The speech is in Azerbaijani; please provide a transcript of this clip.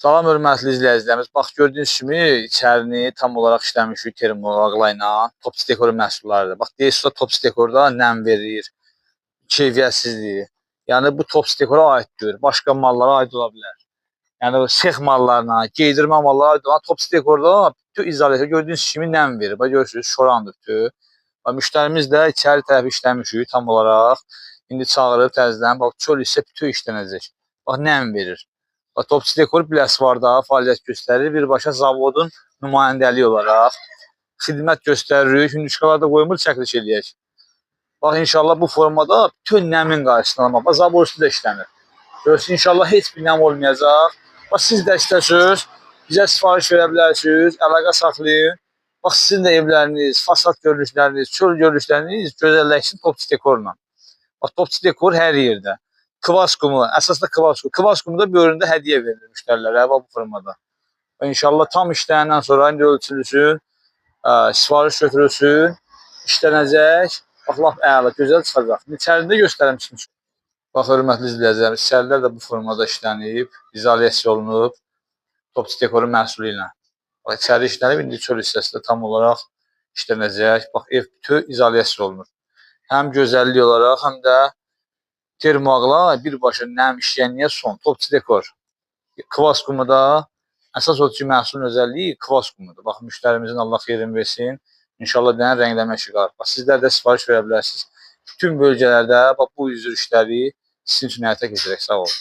Salam hörmətli izləyicilərimiz. Bax gördüyünüz kimi içərini tam olaraq işləmişik termoaqlayla. Topsi dekoru məhsullarıdır. Bax deyirsə Topsi dekorda nəm verir, keyfiyyətsizliyi. Yəni bu Topsi dekora aid deyil. Başqa mallara aid ola bilər. Yəni sex mallarına, geydirmə mallara aid olan Topsi dekorda bütün izolyasiya gördüyünüz kimi nəm verir. Bax görürsüz şorandır bütün. Bax müştərimiz də içəri tərəfi işləmişik tam olaraq. İndi çağırıb təzədən bax çöl isə bütün işlənəcək. Bax nəm verir. Topsi dekor Biləsuvarda fəaliyyət göstərir. Birbaşa zavodun nümayəndəliyi olaraq xidmət göstəririk. Hündüşkalarda qoymur, çəkiliş eləyək. Bax inşallah bu formada bütün nəmin qarşısını almaq. Bax zavod üstü də işlənir. Görürsünüz inşallah heç bir nəm olmayacaq. Bax siz də istəsiniz, bizə sifariş verə bilərsiniz, əlaqə saxlayın. Bax sizin də evləriniz, fasad görünüşləriniz, çöl görünüşləriniz gözəlləşsin Topsi dekorla. Bax Topsi dekor hər yerdə. Kvas qumu, əsasda kvas qumu. Kvas qumu da bölündə hədiyyə verilir müştərilərə bu formada. İnşallah tam işləyəndən sonra indi ölçülüsün, sifariş götürülsün, işlənəcək. Bax lap əla, gözəl çıxacaq. İçərində göstərim sizin üçün. Bax hörmətli izləyicilərimiz, içərilər də bu formada işlənib, izolyasiya olunub Topsi dekoru məhsulu ilə. Bax içəri işlənib, indi çöl hissəsi də tam olaraq işlənəcək. Bax ev bütün izolyasiya olunur. Həm gözəllik olaraq, həm də termoaqla birbaşa nəm işləyənliyə son. Topsi dekor. Kvas qumu da əsas odur ki, məhsulun özəlliyi kvas qumudur. Bax, müştərimizin Allah xeyrin versin. İnşallah deyən rəngləmə işiqar. Bax, sizlər də sifariş verə bilərsiniz. Bütün bölgələrdə bax, bu üzr işləri sizin üçün həyata keçirək. Sağ olun.